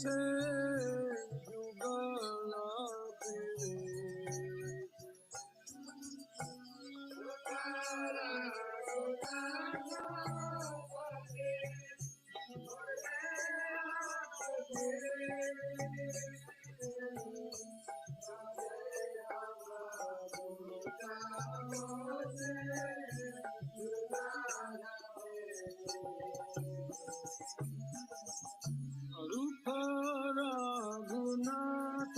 से जुगाला फिरे रघुनाथ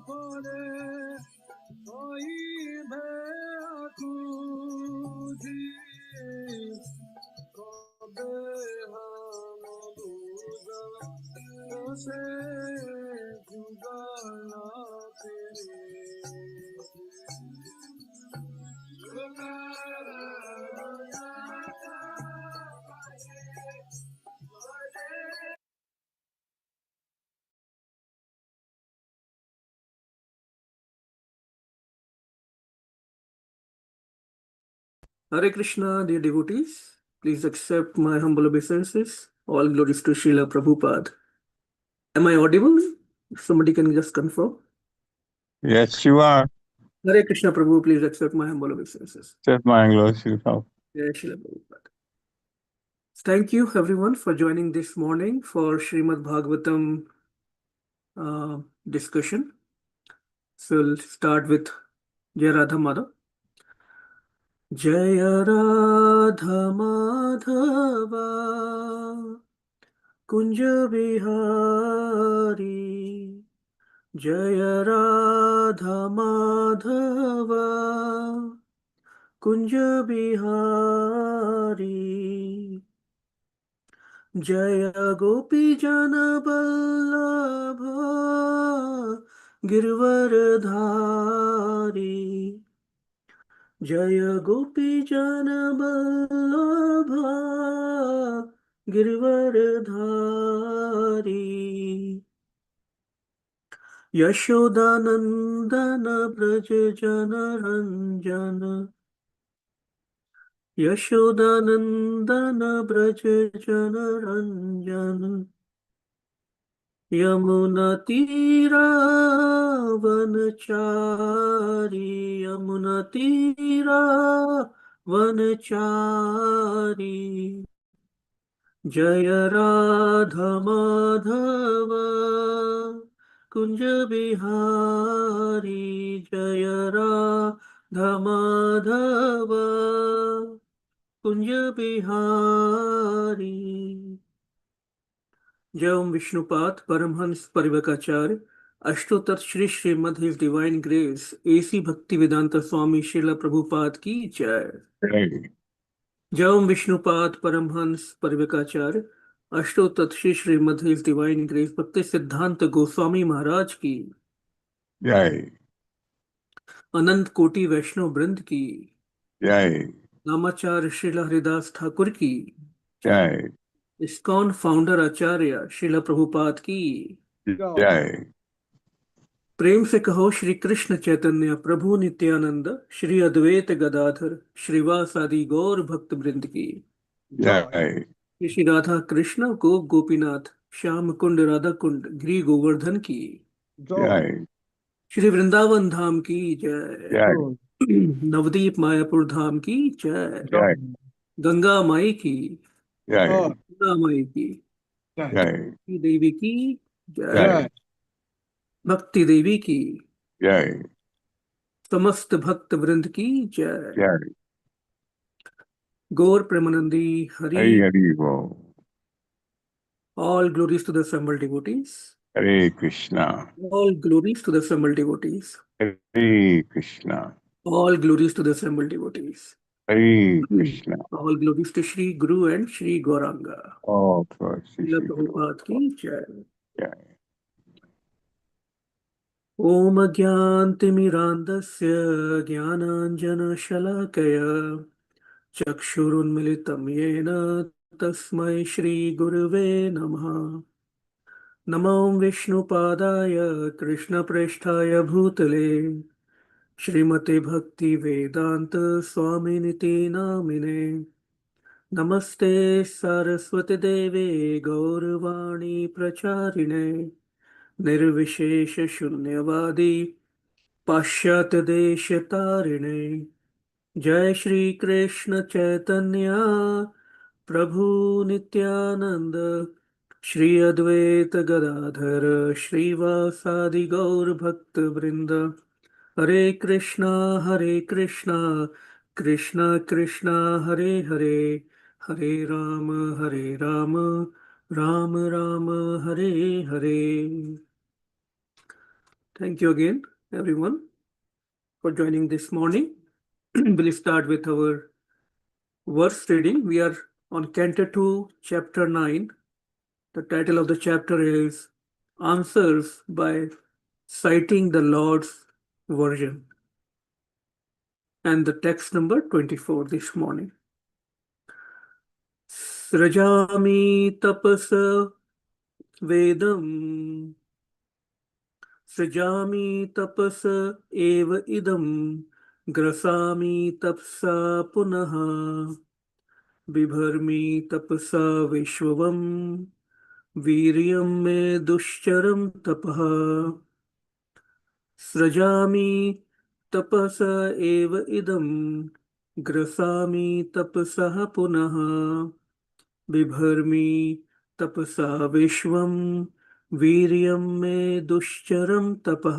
परे कोई भूजी कबे हम दूजा से जुगाला फिरे Hare Krishna, dear devotees, please accept my humble obeisances. All glories to Srila Prabhupada. Am I audible? Somebody can just confirm. Yes, you are. Hare Krishna, Prabhu, please accept my humble obeisances. Accept my glories, Srila. Jai Srila Prabhupada. Thank you, everyone, for joining this morning for Srimad Bhagavatam discussion. So we'll start with Jai Radha Madhav. Jaya Radha Madhava Kunja Bihari Jaya Radha Madhava Kunja Bihari Jaya Gopi Jana Vallabha Girvardhari Jaya Gopi Jana Vallabha Girvardhari Yashodanandana Braja Jana Ranjana Yashodanandana Braja Jana Ranjana Yamuna Tira Vanachari Yamuna Tira Vanachari Jaya Radha Madhava Kunja Bihari Jaya Radha Madhava Kunja Bihari Jai Om Vishnupad Paramhans Parivakacharya Ashtotar Shri Srimad His Divine Grace A.C. Bhaktivedanta Swami Srila Prabhupada Ki Jai Hey. Jai Om Vishnupad Paramhans Parivakacharya Ashtotat Shri Srimad His Divine Grace Bhakti Siddhanta Goswami Maharaj Ki Jai. अनंत कोटि वैष्णव वृंद की Jai. नामाचार्य Srila Haridas Thakur की Jai. ISKCON founder आचार्य श्रीला प्रभुपाद की Jai. प्रेम से कहो श्री कृष्ण चैतन्य प्रभु नित्यानंद श्री अद्वैत गदाधर श्रीवासादि गौर भक्त वृंद की Jai. श्री राधा कृष्ण को गोपीनाथ श्याम कुंड राधा कुंड गिरी गोवर्धन की Jai. श्री वृंदावन धाम की जय Jai. नवदीप मायापुर धाम की जय Jai. गंगा माई की Jai. गंगा माई की Jai. देवी की जय Jai. भक्ति देवी की Jai. समस्त भक्त वृंद की जय Jai. Gaur Premanandi Hari Hari Hari Bo. all glories to the assembled devotees Hare Krishna. all glories to the assembled devotees Hare Krishna. all glories to the assembled devotees Hare Krishna. all glories to Shri Guru and Shri Gauranga Oh, for Srila Shri Prabhupada की जय Jai. ओम ज्ञानतिमिरान्धस्य ज्ञानाञ्जनशलाकया चक्षुरुन्मिलितं येन तस्मै श्रीगुरुवे नमः नमो विष्णुपादाय कृष्णप्रेष्ठाय भूतले श्रीमते भक्तिवेदान्त स्वामिनिति नामिने नमस्ते सरस्वती देवे गौरवाणी प्रचारिणे निर्विशेष शून्यवादी पाश्चात्य देश तारिणे जय श्री कृष्ण चैतन्य प्रभु नित्यानंद श्री अद्वैत गदाधर श्रीवासादि गौर भक्त वृंद हरे Krishna Krishna Krishna Hare Hare Hare Ram Ram Ram Hare Hare. Thank you again, everyone, for joining this morning. We'll start with our verse reading. We are on Canto 2, Chapter 9. The title of the chapter is Answers by Citing the Lord's Version. And the text number 24 this morning. Sṛjāmi tapasā vedam sṛjāmi tapasā eva idam grasāmi tapasā punaḥ bibharmi tapasā viśvaṁ vīryaṁ me duścaraṁ tapaḥ sṛjāmi tapasā eva idam grasāmi tapasā punaḥ bibharmi tapasā viśvaṁ vīryaṁ me duścaraṁ tapaḥ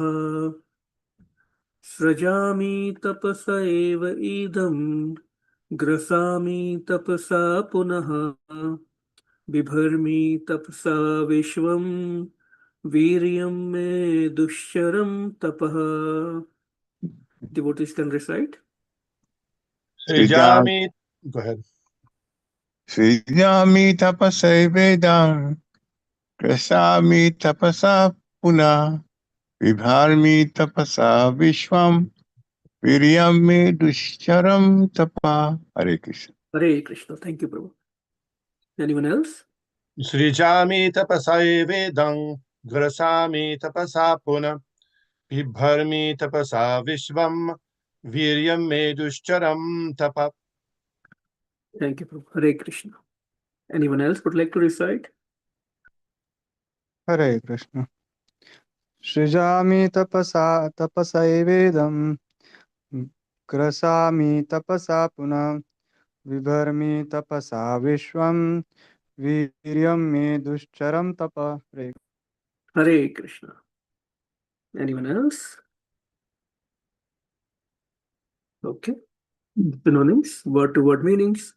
sṛjāmi tapasaivedaṁ idam grasāmi tapasā punaḥ bibharmi tapasā viśvaṁ vīryaṁ me duścaraṁ tapaḥ. Devotees can recite. sṛjāmi. Go ahead. sṛjāmi tapasaivedaṁ grasāmi tapasā punaḥ bibharmi tapasā viśvaṁ vīryaṁ me duścaraṁ tapaḥ. Hare Krishna. Hare Krishna. Thank you, Prabhu. Anyone else? sṛjāmi tapasaivedaṁ grasāmi tapasā punaḥ bibharmi tapasā viśvaṁ vīryaṁ me duścaraṁ tapaḥ. Thank you, Prabhu. Hare Krishna. Anyone else would like to recite? Hare Krishna. Sṛjāmi tapasaivedaṁ grasāmi tapasā punaḥ bibharmi tapasā viśvaṁ vīryaṁ me duścaraṁ tapaḥ. Hare Krishna. Anyone else? Okay. Synonyms, word-to-word meanings.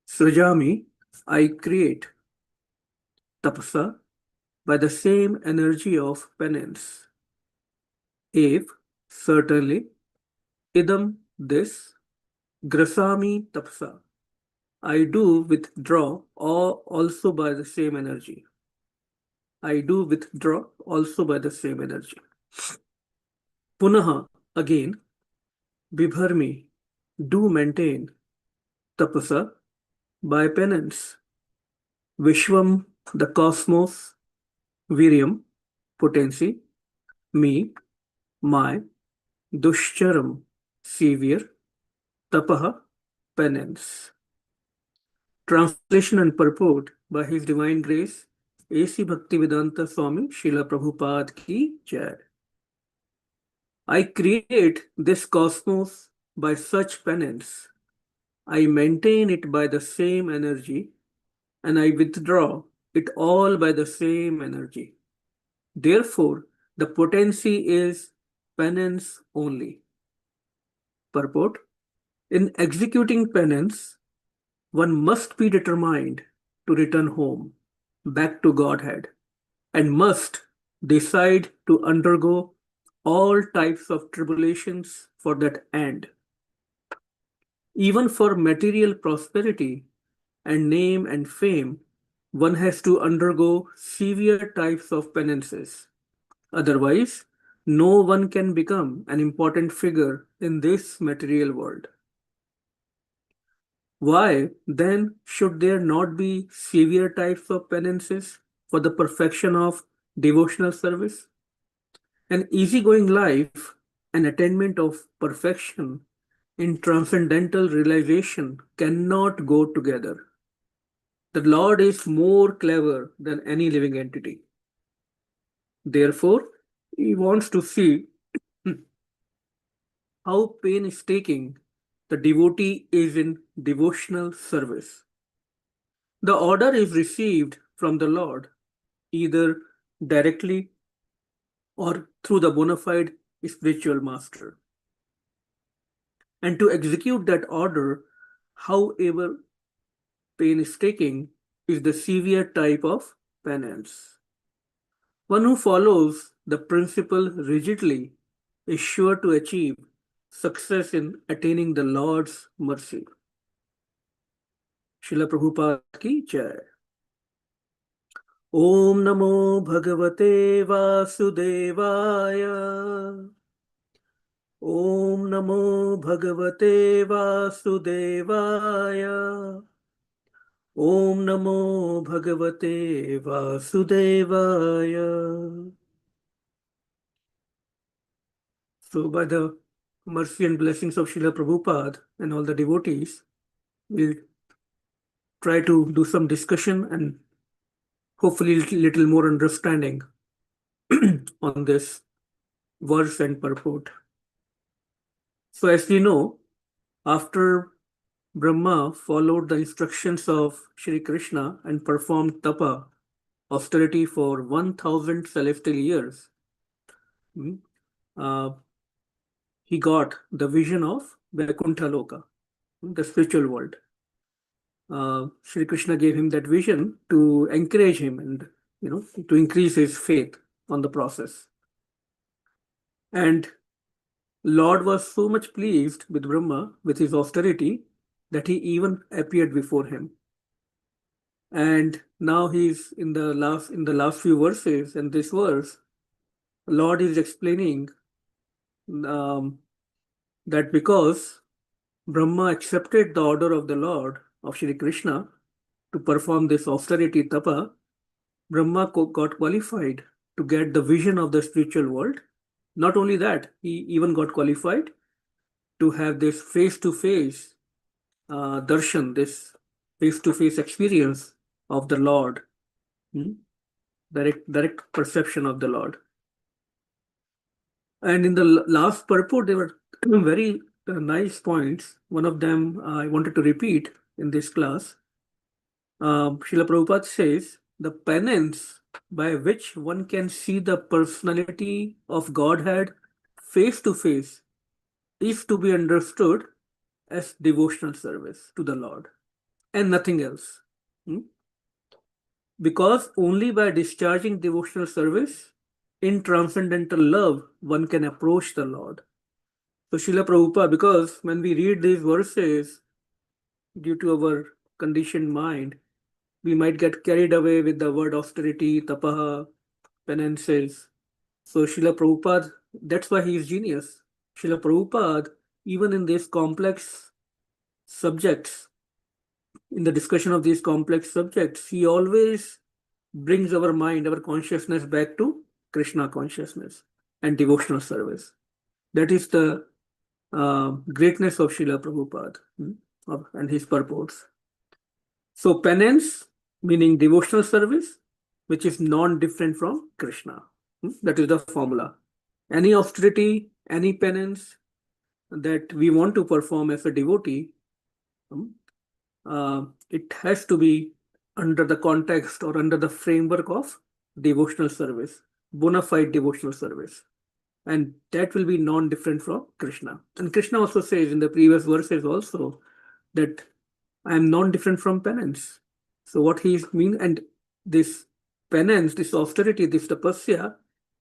Sṛjāmi, I create. Tapasā, by the same energy of penance. Ev, certainly. Idam, this. Grasāmi tapasā, I do withdraw also by the same energy. I do withdraw also by the same energy. Punaḥ, again. Bibharmi, do maintain. Tapasā, by penance. Viśvaṁ, the cosmos. Vīryaṁ, potency. Me, my. Duścaraṁ, severe. Tapaḥ, penance. Translation and purport by His Divine Grace, A.C. Bhaktivedanta Swami Srila Prabhupada ki jai. I create this cosmos by such penance. I maintain it by the same energy, and I withdraw it all by the same energy. Therefore, the potency is penance only. Purport: in executing penance, one must be determined to return home, back to Godhead, and must decide to undergo all types of tribulations for that end. Even for material prosperity and name and fame, one has to undergo severe types of penances. Otherwise, no one can become an important figure in this material world. Why, then, should there not be severe types of penances for the perfection of devotional service? An easygoing life and attainment of perfection in transcendental realization cannot go together. The Lord is more clever than any living entity. Therefore, he wants to see how painstaking the devotee is in devotional service. The order is received from the Lord either directly or through the bona fide spiritual master. And to execute that order, however painstaking, is the severe type of penance. One who follows the principle rigidly is sure to achieve success in attaining the Lord's mercy. Srila Prabhupada ki jai. Om Namo Bhagavate Vasudevaya. Om Namo Bhagavate Vasudevaya. Om Namo Bhagavate Vasudevaya. So, by the mercy and blessings of Srila Prabhupada and all the devotees, we'll try to do some discussion and hopefully little more understanding on this verse and purport. So, as we know, after Brahma followed the instructions of Shri Krishna and performed tapa, austerity, for 1000 celestial years, he got the vision of Vaikuntha Loka, the spiritual world. Shri Krishna gave him that vision to encourage him and to increase his faith on the process. And Lord was so much pleased with Brahma, with his austerity, that he even appeared before him. And now he's in the last few verses, and this verse, Lord is explaining that because Brahma accepted the order of the Lord of Shri Krishna to perform this austerity tapa, Brahma got qualified to get the vision of the spiritual world. Not only that, he even got qualified to have this face-to-face darshan, this face-to-face experience of the Lord, direct perception of the Lord. And in the last purport, there were very nice points. One of them I wanted to repeat in this class. Srila Prabhupada says, the penance by which one can see the personality of Godhead face to face is to be understood as devotional service to the Lord and nothing else. Because only by discharging devotional service in transcendental love, one can approach the Lord. So Srila Prabhupada, because when we read these verses, due to our conditioned mind, we might get carried away with the word austerity, tapaḥ, penances. So Srila Prabhupada, that's why he is genius. Srila Prabhupada, even in these complex subjects, in the discussion of these complex subjects, he always brings our mind, our consciousness back to Krishna consciousness and devotional service. That is the greatness of Srila Prabhupada and his purports. So penance, meaning devotional service, which is non-different from Krishna. That is the formula. Any austerity, any penance that we want to perform as a devotee, it has to be under the context or under the framework of devotional service, bona fide devotional service. And that will be non-different from Krishna. And Krishna also says in the previous verses also that I am non-different from penance. So what he means, and this penance, this austerity, this tapasya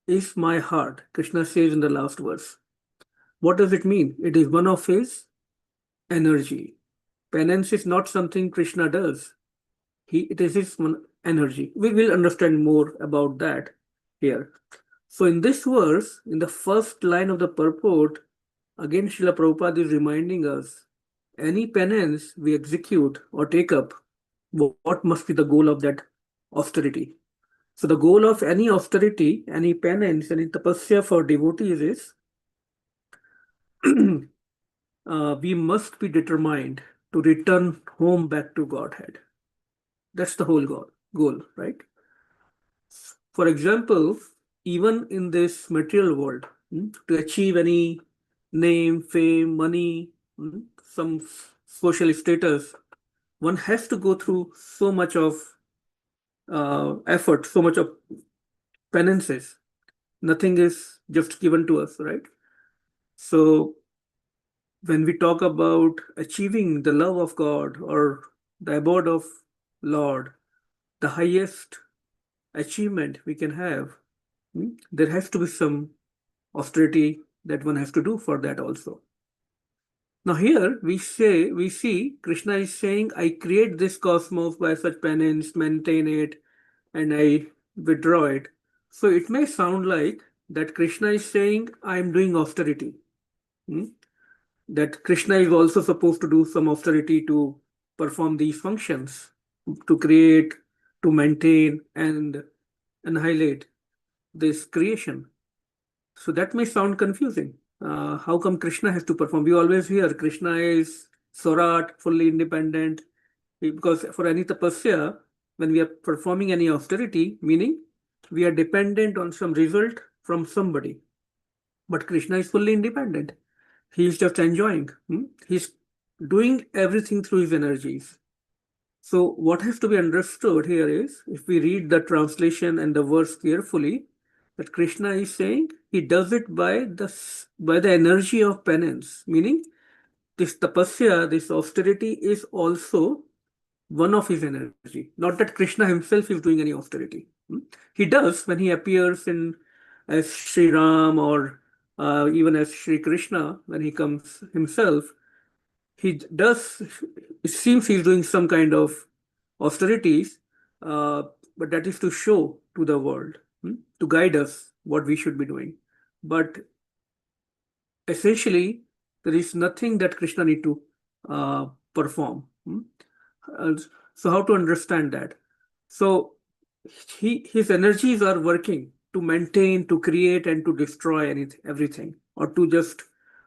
is my heart, Krishna says in the last verse. What does it mean? It is one of his energy. Penance is not something Krishna does. It is his energy. We will understand more about that here. So in this verse, in the first line of the purport, again Srila Prabhupada is reminding us, any penance we execute or take up, what must be the goal of that austerity? So the goal of any austerity, any penance, any tapasya for devotees is we must be determined to return home back to Godhead. That's the whole goal, right? For example, even in this material world, to achieve any name, fame, money, some social status, one has to go through so much of effort, so much of penances. Nothing is just given to us, right? So when we talk about achieving the love of God or the abode of Lord, the highest achievement we can have, there has to be some austerity that one has to do for that also. Now here we see Krishna is saying, I create this cosmos by such penance, maintain it, and I withdraw it. So it may sound like that Krishna is saying, I am doing austerity. That Krishna is also supposed to do some austerity to perform these functions, to create, to maintain, and annihilate this creation. So that may sound confusing. How come Krishna has to perform? We always hear Krishna is Swarat, fully independent, because for any tapasya, when we are performing any austerity, meaning we are dependent on some result from somebody. But Krishna is fully independent. He is just enjoying. He's doing everything through his energies. So what has to be understood here is, if we read the translation and the verse carefully, that Krishna is saying he does it by the energy of penance, meaning this tapasya, this austerity is also one of his energy. Not that Krishna himself is doing any austerity. He does when he appears in as Sri Ram or even as Sri Krishna, when he comes himself, he does, it seems he's doing some kind of austerities, but that is to show to the world, to guide us what we should be doing. But essentially, there is nothing that Krishna need to perform. So how to understand that? So his energies are working to maintain, to create, and to destroy everything, or to just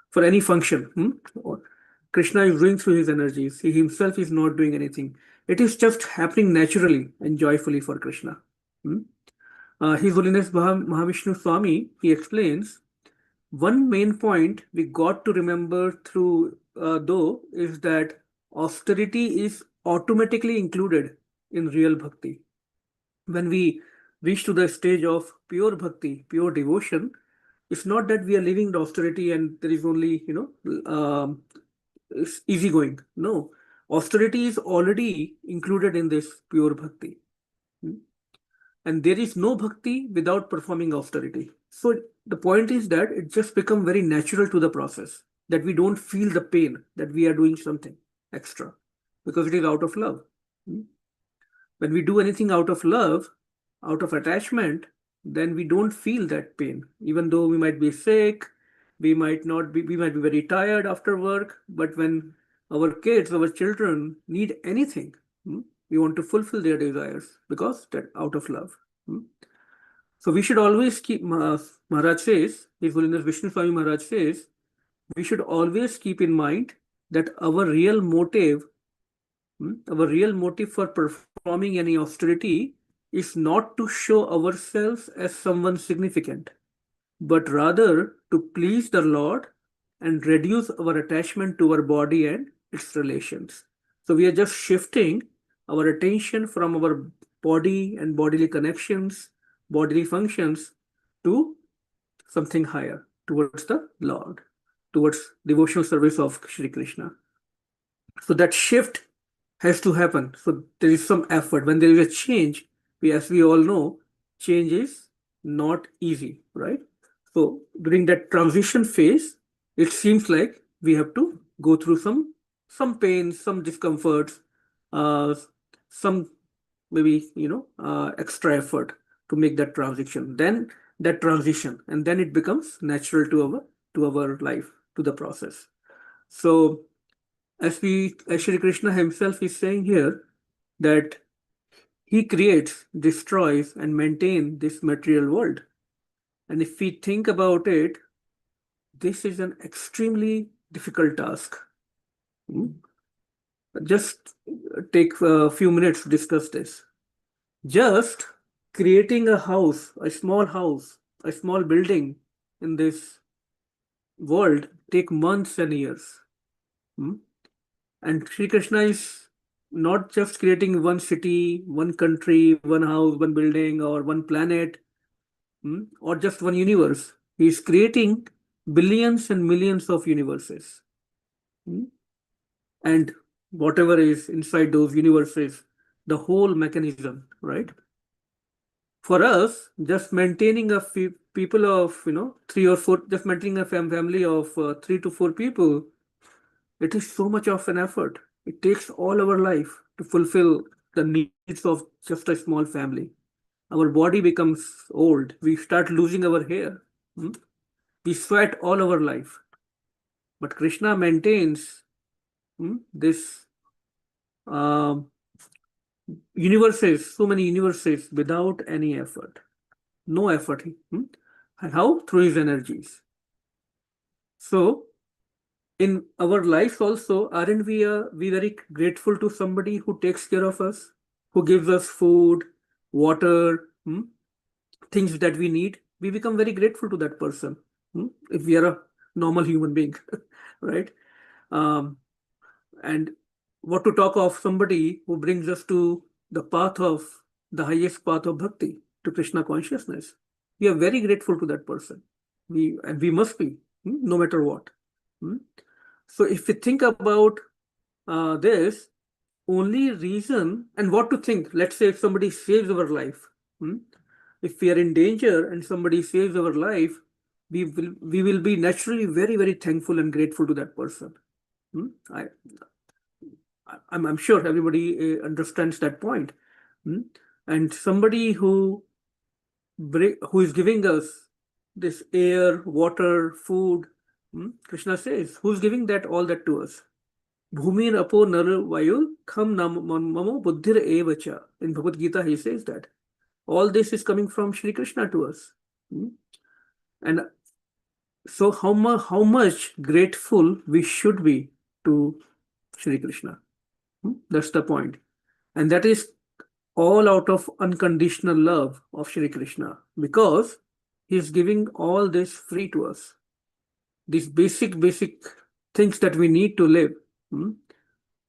for any function. Krishna is doing through his energies. He himself is not doing anything. It is just happening naturally and joyfully for Krishna. His Holiness Mahavishnu Swami, he explains, one main point we got to remember through though is that austerity is automatically included in real bhakti. When we reach to the stage of pure bhakti, pure devotion, it's not that we are living the austerity and there is only, it's easygoing. No, austerity is already included in this pure bhakti. And there is no bhakti without performing austerity. So the point is that it just becomes very natural to the process, that we don't feel the pain that we are doing something extra because it is out of love. When we do anything out of love, out of attachment, then we don't feel that pain, even though we might be sick, we might be very tired after work. But when our kids, our children need anything, we want to fulfill their desires because that out of love. So we should always keep, Maharaj says, His Holiness Vishnu Swami Maharaj says, we should always keep in mind that our real motive for performing any austerity is not to show ourselves as someone significant, but rather to please the Lord and reduce our attachment to our body and its relations. So we are just shifting our attention from our body and bodily connections, bodily functions, to something higher, towards the Lord, towards devotional service of Shri Krishna. So that shift has to happen. So there is some effort. When there is a change, as we all know, change is not easy, right? So during that transition phase, it seems like we have to go through some pain, some discomforts, some maybe extra effort to make that transition. Then that transition, and then it becomes natural to our life, to the process. So as Shri Krishna himself is saying here, that he creates, destroys, and maintains this material world. And if we think about it, this is an extremely difficult task. Just take a few minutes to discuss this. Just creating a house, a small building in this world take months and years. And Sri Krishna is not just creating one city, one country, one house, one building, or one planet, or just one universe. He is creating billions and millions of universes. And whatever is inside those universes, the whole mechanism, right? For us, just maintaining a people of, 3 or 4, just maintaining a family of 3 to 4 people, it is so much of an effort. It takes all our life to fulfill the needs of just a small family. Our body becomes old. We start losing our hair. We sweat all our life. But Krishna maintains this universes, so many universes without any effort. No effort. And how? Through his energies. So, in our lives also, aren't we very grateful to somebody who takes care of us, who gives us food, water, things that we need? We become very grateful to that person if we are a normal human being, right? And what to talk of somebody who brings us to the highest path of bhakti, to Krishna consciousness. We are very grateful to that person. We must be, no matter what. So if we think about this, only reason, and what to think, let's say if somebody saves our life, if we are in danger and somebody saves our life, we will be naturally very, very thankful and grateful to that person. I'm sure everybody understands that point. And somebody who is giving us this air, water, food, Krishna says, who's giving all that to us? Bhumir apo nar vayu kham mamo buddhir evacha. In Bhagavad Gita, he says that. All this is coming from Sri Krishna to us. And so how much grateful we should be to Sri Krishna. That's the point. And that is all out of unconditional love of Sri Krishna, because he is giving all this free to us. These basic things that we need to live.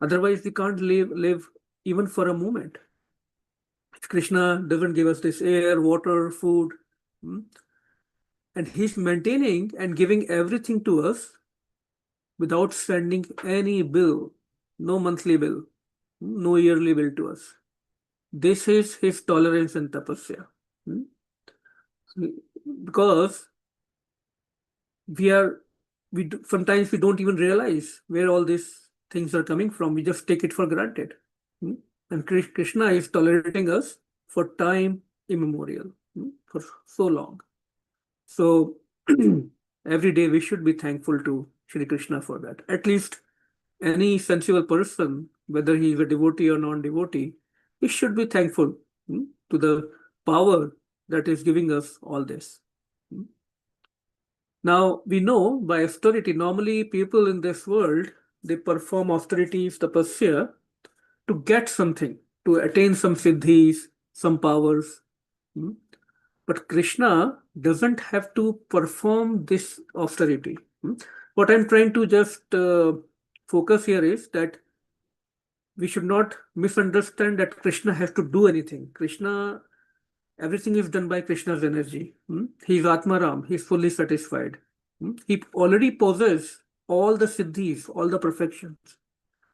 Otherwise, we can't live even for a moment. Krishna doesn't give us this air, water, food, and he's maintaining and giving everything to us without sending any bill, no monthly bill, no yearly bill to us. This is his tolerance and tapasya. Because sometimes we don't even realize where all these things are coming from. We just take it for granted. And Krishna is tolerating us for time immemorial, for so long. So every day we should be thankful to Shri Krishna for that. At least any sensible person, whether he is a devotee or non-devotee, he should be thankful to the power that is giving us all this. Now, we know by austerity, normally people in this world, they perform austerities, tapasya, to get something, to attain some siddhis, some powers. But Krishna doesn't have to perform this austerity. What I'm trying to just focus here is that we should not misunderstand that Krishna has to do anything. Everything is done by Krishna's energy. He is Atmaram. He is fully satisfied. He already possesses all the siddhis, all the perfections.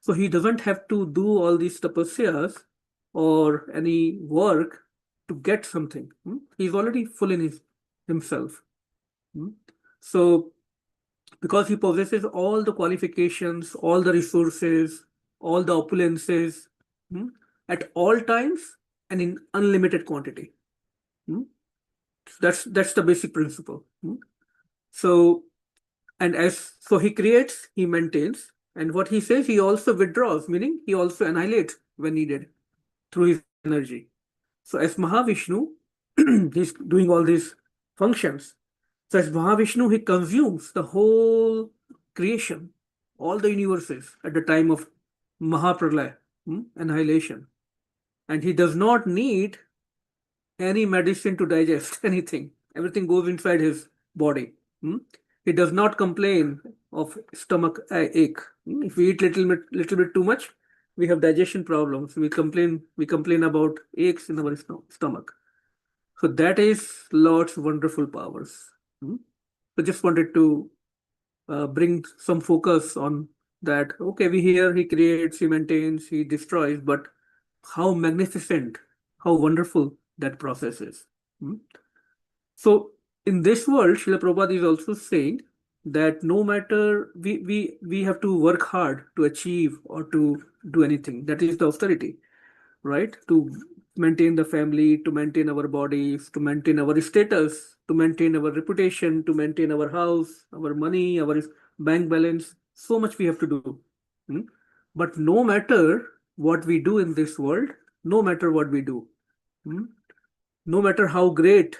So he doesn't have to do all these tapasyas or any work to get something. He's already full in himself. So because he possesses all the qualifications, all the resources, all the opulences, at all times and in unlimited quantity. That's the basic principle. So he creates, he maintains, and what he says, he also withdraws, meaning he also annihilates when needed through his energy. So as Mahavishnu, he's doing all these functions. So as Mahavishnu, he consumes the whole creation all the universes at the time of Mahapralaya, annihilation. And he does not need any medicine to digest anything. Everything goes inside his body. He does not complain of stomach ache. If we eat little bit too much, we have digestion problems. We complain about aches in our stomach. So that is Lord's wonderful powers. So just wanted to bring some focus on that. Okay, we hear he creates, he maintains, he destroys, but how magnificent, how wonderful that process is. So in this world, Srila Prabhupada is also saying that no matter we have to work hard to achieve or to do anything. That is the austerity, right? To maintain the family, to maintain our bodies, to maintain our status, to maintain our reputation, to maintain our house, our money, our bank balance. So much we have to do. But no matter what we do in this world, no matter what we do, no matter how great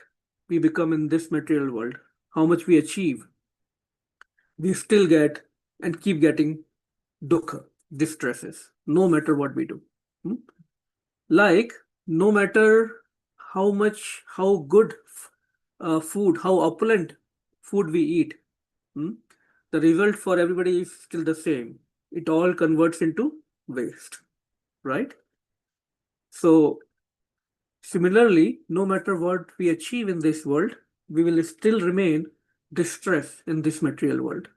we become in this material world, how much we achieve, we still get and keep getting dukkha, distresses, no matter what we do. Like, no matter how good food, how opulent food we eat, the result for everybody is still the same. It all converts into waste, right? So similarly, no matter what we achieve in this world, we will still remain distressed in this material world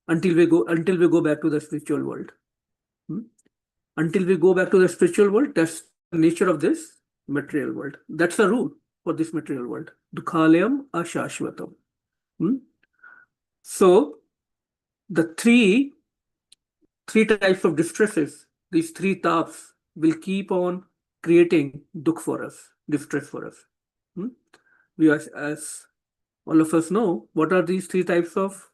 until we go back to the spiritual world. Until we go back to the spiritual world, that's the nature of this material world. That's the rule for this material world. Dukhalayam ashashvatam. So the three types of distresses, these three taps will keep on creating dukh for us, distress for us. We as all of us know, what are these three types of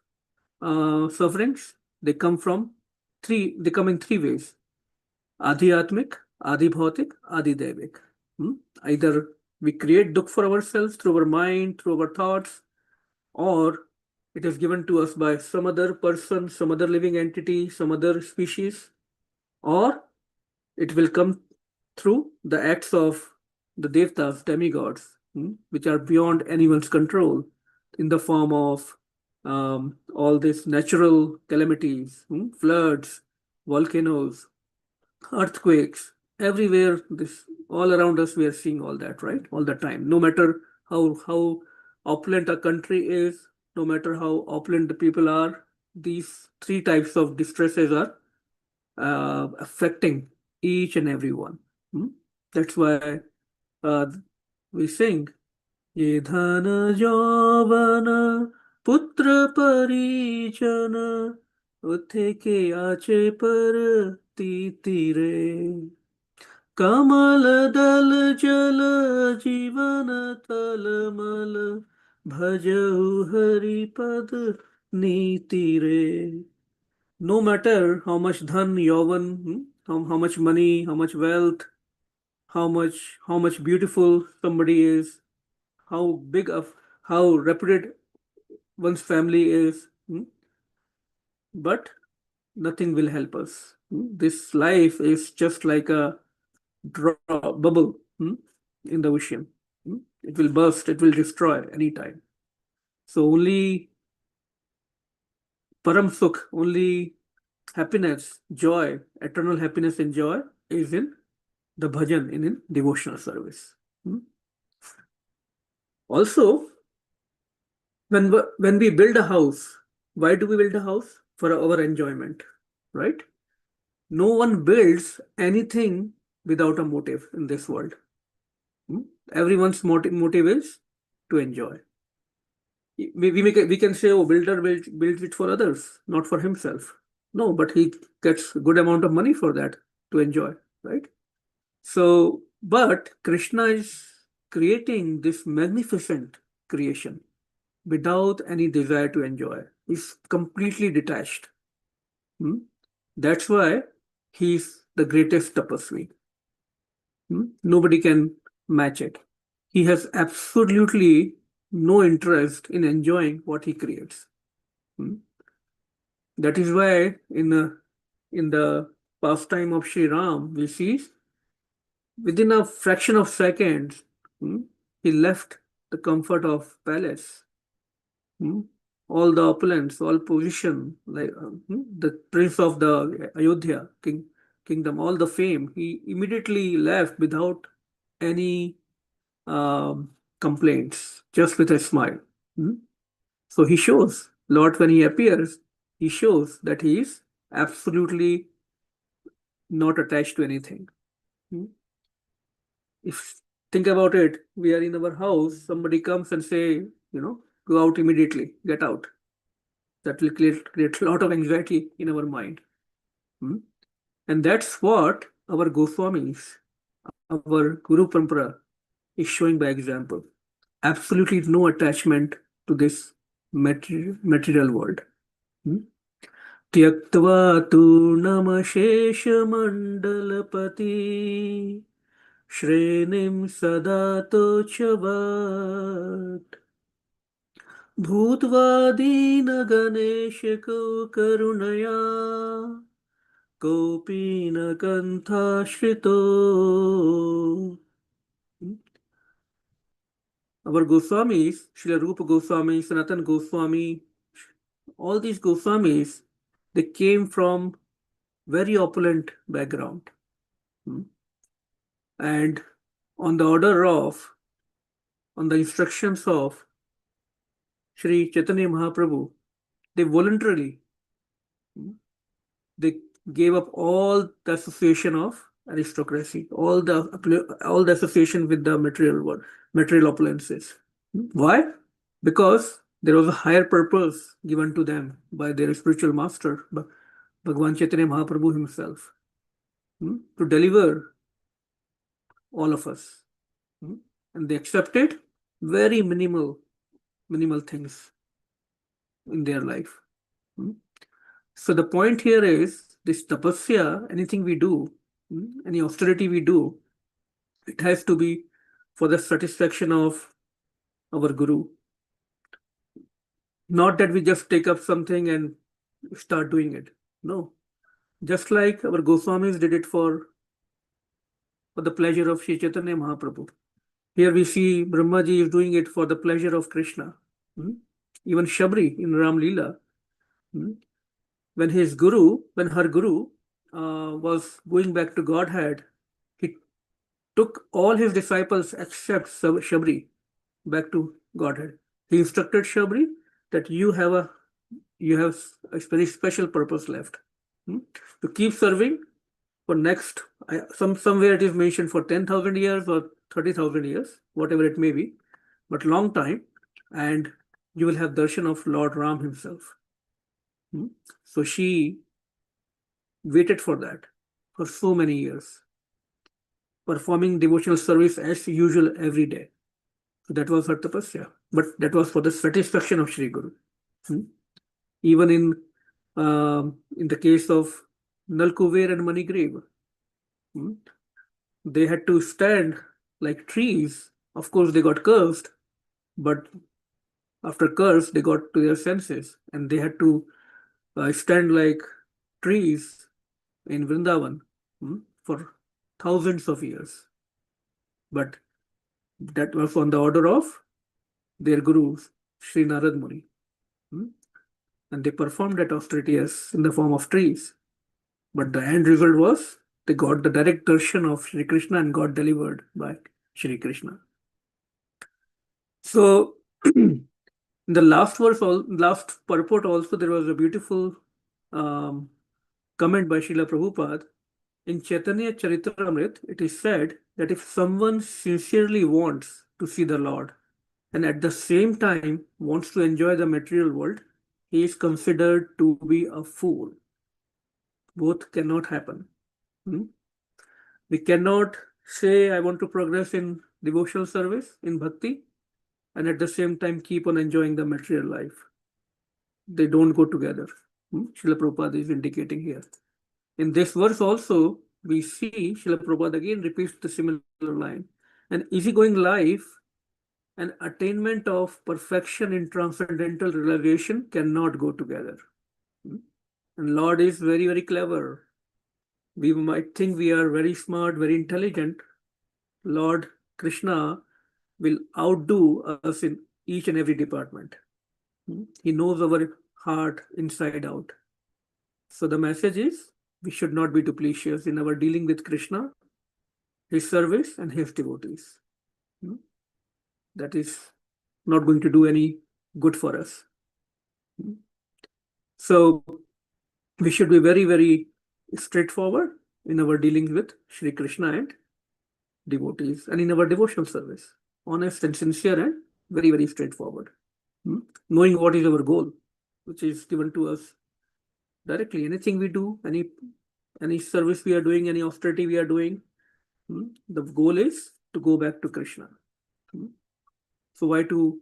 sufferings? They come in three ways. Adhyatmic, adhibhautik, adidevik. Either we create dukh for ourselves through our mind, through our thoughts, or it is given to us by some other person, some other living entity, some other species, or it will come through the acts of the devtas, demigods, which are beyond anyone's control, in the form of all these natural calamities, floods, volcanoes, earthquakes, everywhere, this all around us, we are seeing all that, right? All the time. No matter how opulent a country is, no matter how opulent the people are, these three types of distresses are affecting each and every one. That's why we sing, Ye dhana javana putra parijana utheke ache par tire kamal dal jal jivan talmal bhajahu hari pad nitire. No matter how much dhan, yavan, how much money, how much wealth, how much beautiful somebody is, how reputed one's family is, but nothing will help us. This life is just like a bubble in the ocean. It will burst, it will destroy anytime. So only param sukh, only happiness, joy, eternal happiness and joy is in the bhajan, in devotional service. Also, when we build a house, why do we build a house? For our enjoyment, right? No one builds anything without a motive in this world. Everyone's motive is to enjoy. We can say, oh, builder builds it for others, not for himself. No, but he gets a good amount of money for that, to enjoy, right? So, but Krishna is creating this magnificent creation without any desire to enjoy. He's completely detached. That's why he's the greatest tapasvi. Nobody can match it. He has absolutely no interest in enjoying what he creates. That is why in the pastime of Sri Ram, we see within a fraction of seconds, he left the comfort of palace, all the opulence, all position, like the prince of the Ayodhya kingdom, all the fame. He immediately left without any complaints, just with a smile. So he shows, Lord, when he appears, he shows that he is absolutely not attached to anything. If think about it, we are in our house, somebody comes and say, go out immediately, get out. That will create a lot of anxiety in our mind. And that's what our Goswamis, our Guru Parampara is showing by example. Absolutely no attachment to this material world. Tyaktva turnamasheshamandalapati Shrenim sadato chavat Bhutvadina ganeshako karunaya Kopina kantha shrito. Our Goswamis, Srila Rupa Goswami, Sanatana Goswami, all these Goswamis, they came from very opulent background. And on the instructions of Sri Chaitanya Mahaprabhu, they voluntarily, they gave up all the association of aristocracy, all the association with the material world, material opulences. Why? Because there was a higher purpose given to them by their spiritual master, Bhagavan Chaitanya Mahaprabhu himself, to deliver all of us. And they accepted very minimal things in their life. So the point here is this tapasya, anything we do, any austerity we do, it has to be for the satisfaction of our Guru. Not that we just take up something and start doing it. No. Just like our Goswamis did it for the pleasure of Sri Chaitanya Mahaprabhu. Here we see Brahmaji is doing it for the pleasure of Krishna. Even Shabri in Ram Leela, when her guru was going back to Godhead, he took all his disciples except Shabri back to Godhead. He instructed Shabri that you have a very special purpose left, to keep serving for next, somewhere it is mentioned for 10,000 years or 30,000 years, whatever it may be, but long time, and you will have darshan of Lord Ram himself. So she waited for that for so many years, performing devotional service as usual every day. So that was her tapasya, but that was for the satisfaction of Sri Guru. Even in the case of Nalkuver and Manigriva, they had to stand like trees. Of course, they got cursed, but after curse, they got to their senses, and they had to stand like trees in Vrindavan for thousands of years. But that was on the order of their guru, Sri Narad Muni. And they performed that austerity as in the form of trees. But the end result was they got the direct darshan of Shri Krishna and got delivered by Shri Krishna. So in the last purport also, there was a beautiful comment by Srila Prabhupada. In Chaitanya Charitamrita, it is said that if someone sincerely wants to see the Lord and at the same time wants to enjoy the material world, he is considered to be a fool. Both cannot happen. We cannot say, I want to progress in devotional service, in bhakti, and at the same time keep on enjoying the material life. They don't go together. Srila Prabhupada is indicating here. In this verse also, we see Srila Prabhupada again repeats the similar line. An easygoing life and attainment of perfection in transcendental realization cannot go together. And Lord is very, very clever. We might think we are very smart, very intelligent. Lord Krishna will outdo us in each and every department. He knows our heart inside out. So the message is, we should not be duplicitous in our dealing with Krishna, his service, and his devotees. That is not going to do any good for us. So we should be very, very straightforward in our dealings with Sri Krishna and devotees, and in our devotional service. Honest and sincere and very, very straightforward. Knowing what is our goal, which is given to us directly. Anything we do, any service we are doing, any austerity we are doing, the goal is to go back to Krishna. So why to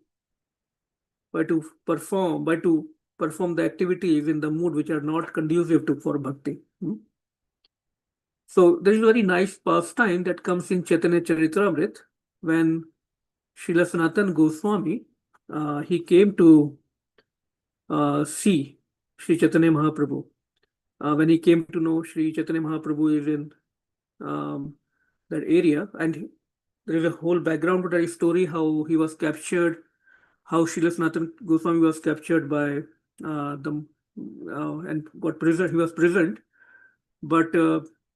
perform the activities in the mood which are not conducive for bhakti? So there is a very nice pastime that comes in Chaitanya Charitamrita when Srila Sanatana Goswami he came to see Sri Chaitanya Mahaprabhu. When he came to know Sri Chaitanya Mahaprabhu is in that area, and there is a whole background to that story, how he was captured, how Srila Sanatana Goswami was captured by and got preserved. He was present, but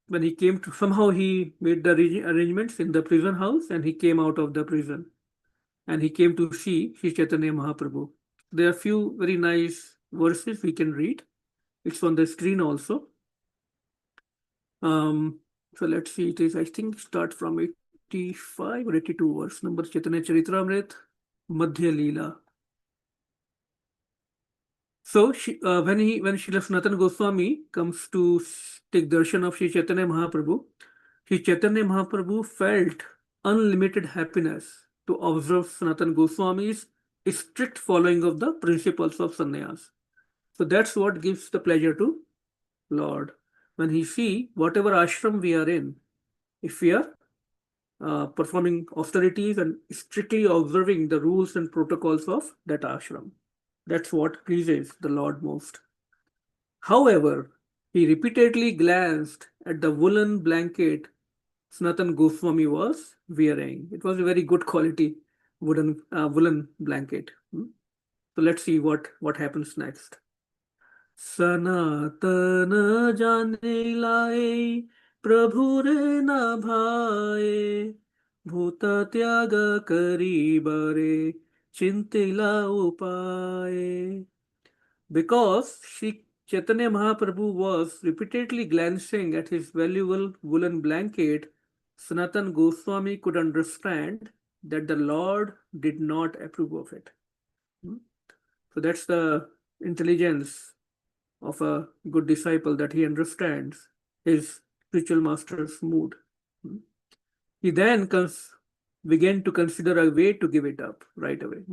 when he came to, somehow he made the arrangements in the prison house, and he came out of the prison, and he came to see Sri Chaitanya Mahaprabhu. There are few very nice verses we can read. It's on the screen also. So let's see, it is, I think, start from 85 or 82 verse number, Chaitanya Charitamrita, Madhya Leela. So when Srila Sanatana Goswami comes to take darshan of Sri Chaitanya Mahaprabhu, Sri Chaitanya Mahaprabhu felt unlimited happiness to observe Sanatana Goswami's strict following of the principles of sannyas. So that's what gives the pleasure to Lord. When he see whatever ashram we are in, if we are performing austerities and strictly observing the rules and protocols of that ashram, that's what pleases the Lord most. However, he repeatedly glanced at the woolen blanket Sanatana Goswami was wearing. It was a very good quality woolen blanket. So let's see what happens next. Sanatana jane lae prabhu re na bhaye bhuta tyaga kari bare chintila upaye. Because Sri Chaitanya Mahaprabhu was repeatedly glancing at his valuable woolen blanket, Sanatana Goswami could understand that the Lord did not approve of it. So that's the intelligence of a good disciple, that he understands his spiritual master's mood. He then began to consider a way to give it up right away.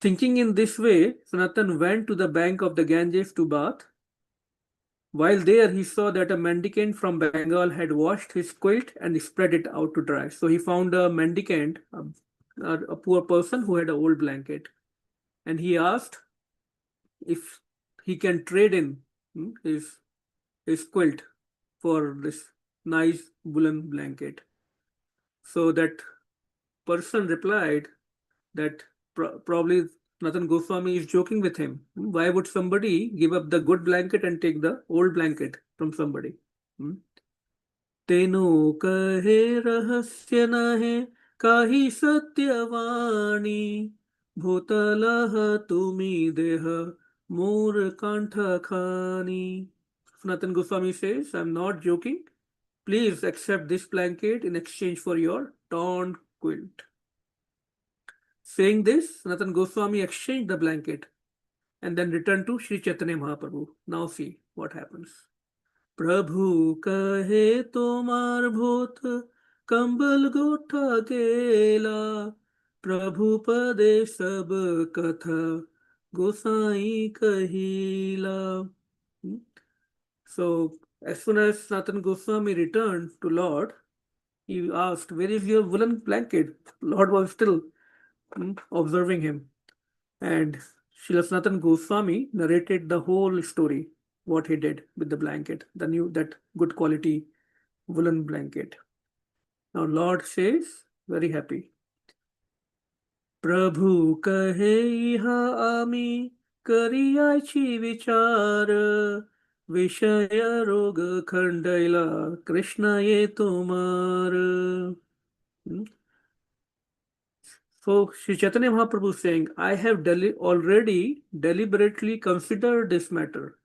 Thinking in this way, Sanatan went to the bank of the Ganges to bath. While there, he saw that a mendicant from Bengal had washed his quilt and spread it out to dry. So he found a mendicant, a poor person who had an old blanket, and he asked if he can trade in his quilt for this nice woolen blanket. So that person replied that probably Sanatana Goswami is joking with him. Why would somebody give up the good blanket and take the old blanket from somebody? Tenu kahe rahasya nahe kahi satyavani bhutalah tumi deha mur kantha khani. Sanatana Goswami says, I'm not joking. Please accept this blanket in exchange for your torn quilt. Saying this, Sanatana Goswami exchanged the blanket and then returned to Sri Chaitanya Mahaprabhu. Now see what happens. Prabhu kahe tomar bhut kambal gotha gela Prabhu pade sab katha gosai kahila. So as soon as Sanatana Goswami returned to Lord, he asked, where is your woolen blanket? Lord was still observing him. And Srila Sanatana Goswami narrated the whole story, what he did with the blanket, that good quality woolen blanket. Now Lord says, very happy. Prabhu kahe iha ami kariyachi vichar Vishaya roga khandaila Krishna ye tomar. So Sri Chaitanya Mahaprabhu is saying, I have already deliberately considered this matter.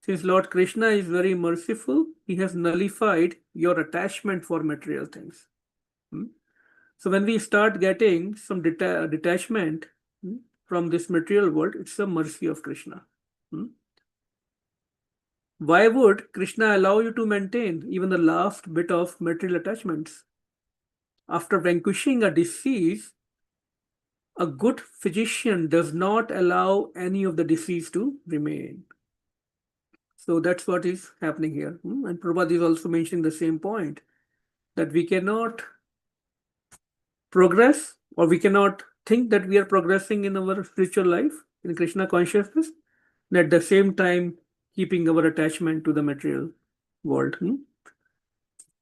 Since Lord Krishna is very merciful, he has nullified your attachment for material things. So when we start getting some detachment from this material world, it's the mercy of Krishna. Why would Krishna allow you to maintain even the last bit of material attachments? After vanquishing a disease, a good physician does not allow any of the disease to remain. So that's what is happening here. And Prabhupada is also mentioning the same point, that we cannot progress, or we cannot think that we are progressing in our spiritual life, in Krishna consciousness, and at the same time keeping our attachment to the material world.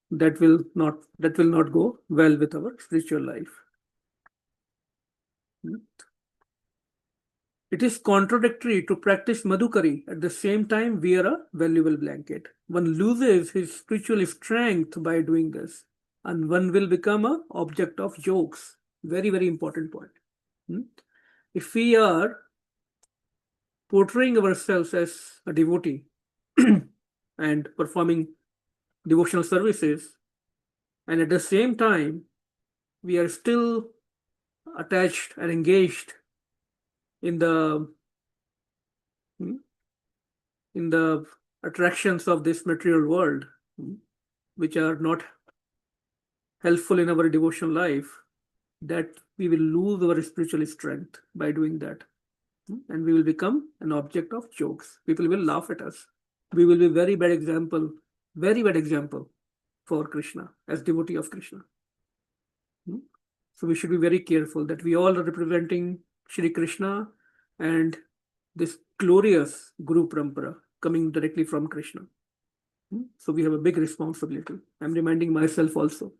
That will not go well with our spiritual life. It is contradictory to practice Madhukari at the same time wear a valuable blanket. One loses his spiritual strength by doing this, and one will become an object of jokes. Very, very important point. If we are portraying ourselves as a devotee and performing devotional services, and at the same time we are still attached and engaged in the attractions of this material world, which are not helpful in our devotional life, that we will lose our spiritual strength by doing that. And we will become an object of jokes. People will laugh at us. We will be very bad example for Krishna, as devotee of Krishna. So we should be very careful that we all are representing Shri Krishna and this glorious Guru Parampara coming directly from Krishna. So we have a big responsibility. I'm reminding myself also.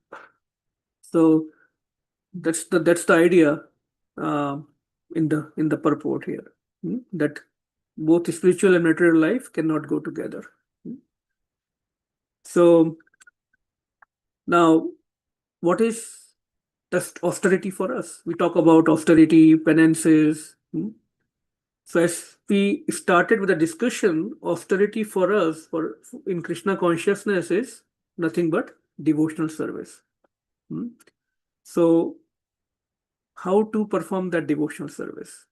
So that's the idea in the purport here, that both spiritual and material life cannot go together. So now, what is just austerity for us? We talk about austerity, penances. So as we started with a discussion, austerity for us, in Krishna consciousness, is nothing but devotional service. So how to perform that devotional service?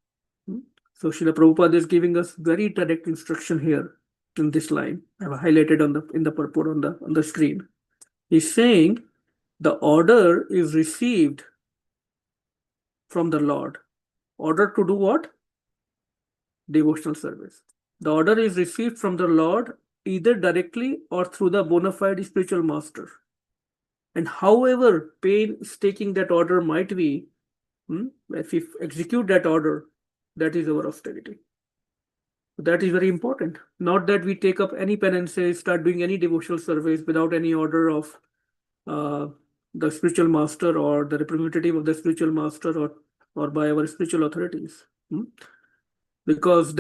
So Srila Prabhupada is giving us very direct instruction here in this line. I have highlighted in the purport on the screen. He's saying the order is received from the Lord. Order to do what? Devotional service. The order is received from the Lord either directly or through the bona fide spiritual master. And however painstaking that order might be, if we execute that order, that is our austerity. That is very important. Not that we take up any penances, start doing any devotional service without any order of the spiritual master or the representative of the spiritual master or by our spiritual authorities. Because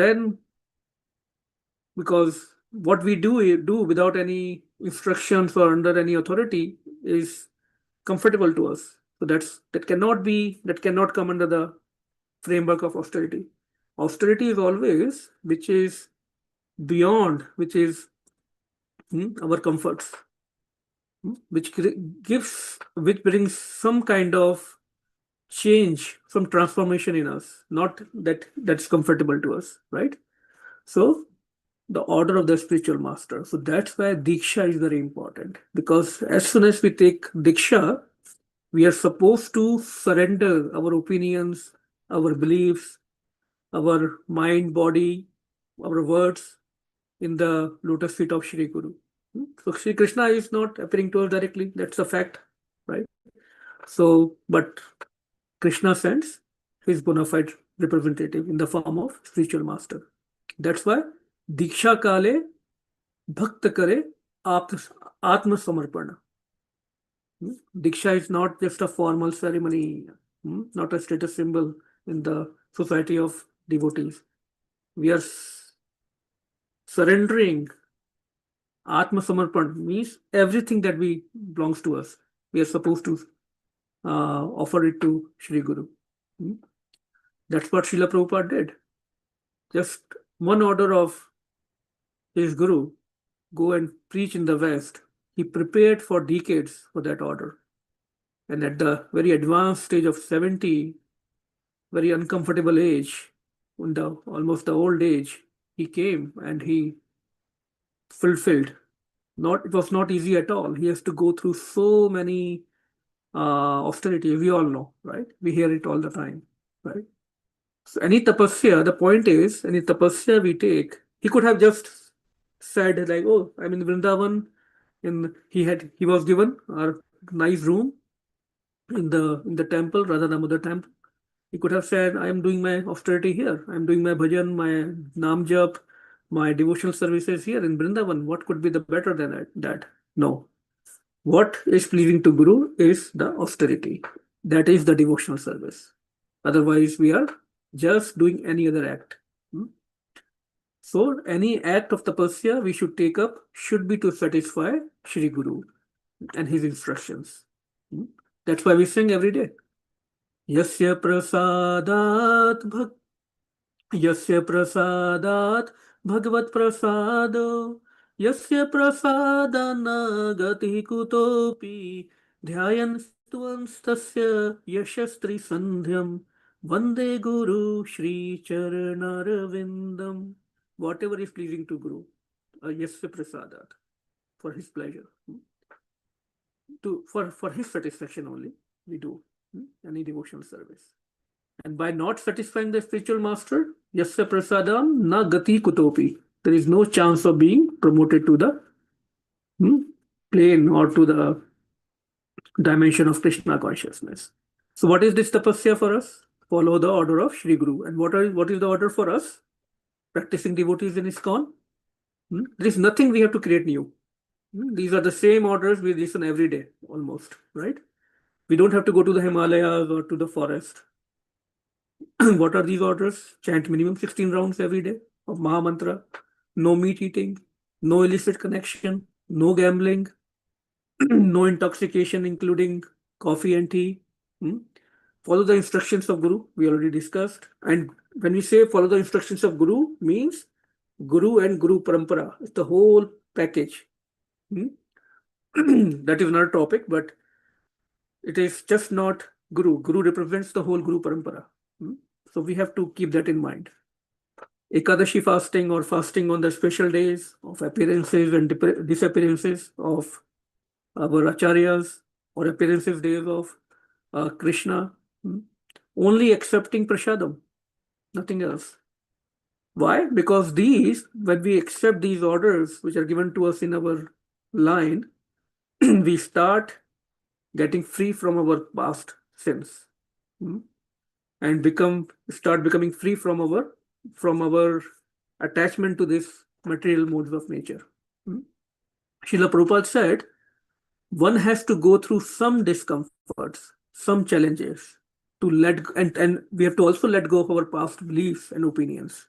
what we do without any instructions or under any authority is comfortable to us. So that cannot come under the framework of austerity. Austerity is always which is beyond, which is our comforts, which brings some kind of change, some transformation in us, not that's comfortable to us, right? So the order of the spiritual master. So that's why Diksha is very important, because as soon as we take Diksha, we are supposed to surrender our opinions, our beliefs, our mind, body, our words in the lotus feet of Shri Guru. So Shri Krishna is not appearing to us directly. That's a fact, right? So, but Krishna sends his bona fide representative in the form of spiritual master. That's why Diksha Kale Bhakta Kare Atma Samarpana. Diksha is not just a formal ceremony, not a status symbol in the society of devotees. We are surrendering. Atma Samarpan means everything that belongs to us. We are supposed to offer it to Shri Guru. That's what Srila Prabhupada did. Just one order of his Guru, go and preach in the West. He prepared for decades for that order. And at the very advanced stage of 70, very uncomfortable age, in almost the old age, he came and he fulfilled. It was not easy at all. He has to go through so many austerities. We all know, right? We hear it all the time, right? So any tapasya, the point is, any tapasya we take, he could have just said like, oh, I'm in Vrindavan, and he was given a nice room in the temple, Radha Damodar temple. He could have said, I am doing my austerity here. I'm doing my bhajan, my nam jap, my devotional services here in Vrindavan. What could be the better than that? No. What is pleasing to Guru is the austerity. That is the devotional service. Otherwise, we are just doing any other act. So, any act of tapasya we should take up should be to satisfy Shri Guru and his instructions. That's why we sing every day. Yasya prasadat bhagavat prasado yasya prasadana gati kutopi dhyayan stvanstasya yashastri sandhyam vande guru shri charanarvindam. Whatever is pleasing to Guru, yasya prasadat, for his pleasure, for his satisfaction only we do any devotional service. And by not satisfying the spiritual master, yasya prasadam na gati kutopi, there is no chance of being promoted to the plane or to the dimension of Krishna consciousness. So what is this tapasya for us? Follow the order of Shri Guru. And what is the order for us? Practicing devotees in ISKCON. There is nothing we have to create new. These are the same orders we listen every day, almost, right? We don't have to go to the Himalayas or to the forest. What are these orders? Chant minimum 16 rounds every day of Maha Mantra. No meat eating, no illicit connection, no gambling, no intoxication, including coffee and tea. Follow the instructions of Guru, we already discussed. And when we say follow the instructions of Guru, means Guru and Guru Parampara. It's the whole package. That is another topic, but it is just not Guru. Guru represents the whole Guru Parampara. So we have to keep that in mind. Ekadashi fasting or fasting on the special days of appearances and disappearances of our acharyas, or appearances days of Krishna. Only accepting prasadam, nothing else. Why? Because when we accept these orders which are given to us in our line, we start getting free from our past sins, and start becoming free from our attachment to this material modes of nature. Srila Prabhupada said, one has to go through some discomforts, some challenges to and we have to also let go of our past beliefs and opinions.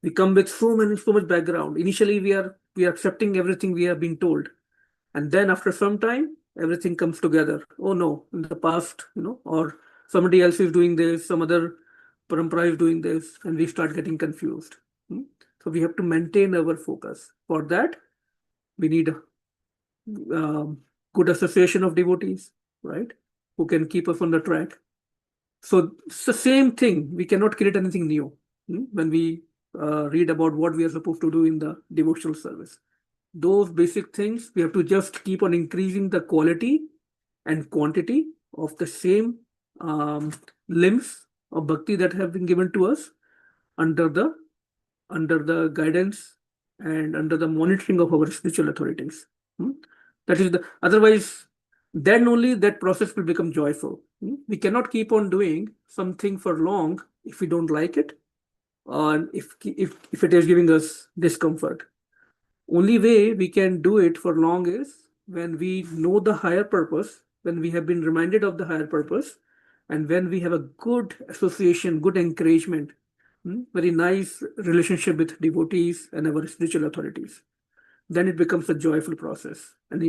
We come with so much background. Initially, we are accepting everything we are being told, and then after some time, everything comes together. Oh no, in the past, or somebody else is doing this, some other parampara is doing this, and we start getting confused. So we have to maintain our focus. For that, we need a good association of devotees, right, who can keep us on the track. So it's the same thing. We cannot create anything new when we read about what we are supposed to do in the devotional service. Those basic things, we have to just keep on increasing the quality and quantity of the same limbs of bhakti that have been given to us under the guidance and under the monitoring of our spiritual authorities. That is otherwise, then only that process will become joyful. We cannot keep on doing something for long if we don't like it, or if it is giving us discomfort. Only way we can do it for long is when we know the higher purpose, when we have been reminded of the higher purpose, and when we have a good association, good encouragement, very nice relationship with devotees and our spiritual authorities. Then it becomes a joyful process, and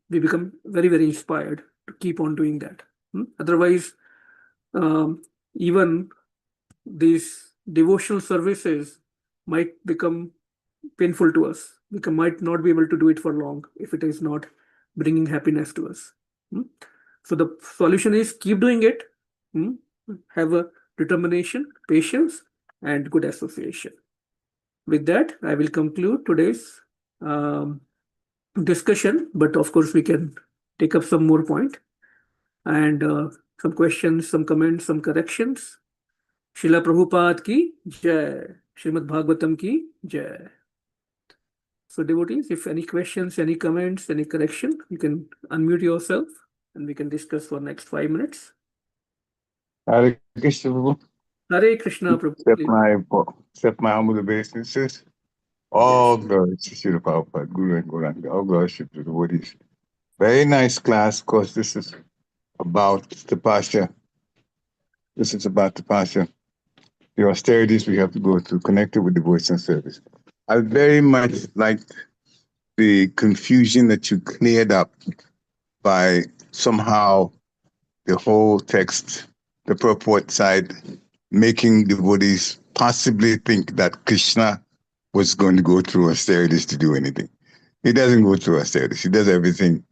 we become very, very inspired to keep on doing that. Otherwise, even these devotional services might become painful to us. We might not be able to do it for long if it is not bringing happiness to us. So the solution is keep doing it, have a determination, patience, and good association. With that, I will conclude today's discussion, but of course we can take up some more point and some questions, some comments, some corrections. Srila Prabhupada ki jai, Srimad Bhagavatam ki jai. So devotees, if any questions, any comments, any correction, you can unmute yourself and we can discuss for next 5 minutes. Hare Krishna, Prabhu. Hare Krishna, Prabhu. Accept my humble obeisances. All glory to Srila Prabhupada, Guru and Gauranga. All glory to the devotees. Very nice class. Of course, this is about tapasya. This is about tapasya. The austerities we have to go through, connected with devotion service. I very much liked the confusion that you cleared up by somehow the whole text, the purport side, making devotees possibly think that Krishna was going to go through austerities to do anything. He doesn't go through austerities. He does everything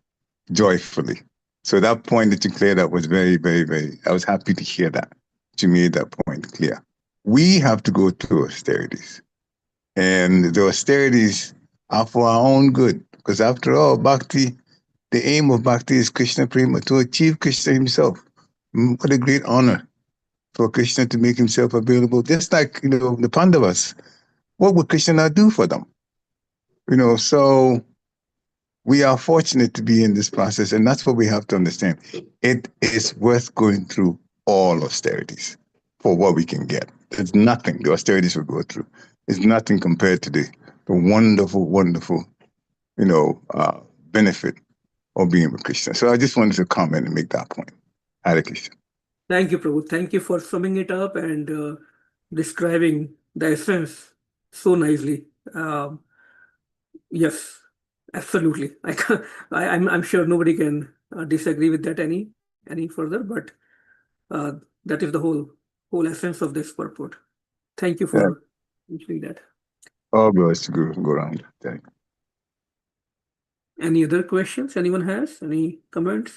joyfully. So that point that you cleared up was very, very, very, I was happy to hear that. You made that point clear. We have to go through austerities. And the austerities are for our own good. Because after all, bhakti, the aim of bhakti is Krishna prema, to achieve Krishna himself. What a great honor for Krishna to make himself available. Just like, the Pandavas, what would Krishna not do for them? So we are fortunate to be in this process, and that's what we have to understand. It is worth going through all austerities for what we can get. There's nothing the austerities will go through. It's nothing compared to the wonderful, wonderful, benefit of being with Krishna. So I just wanted to comment and make that point. Hare Krishna. Thank you, Prabhu. Thank you for summing it up and describing the essence so nicely. Yes, absolutely. I'm sure nobody can disagree with that any further, but that is the whole essence of this purport. Thank you for mentioning that. All glories to Guru Gauranga. Thank you. Any other questions anyone has? Any comments?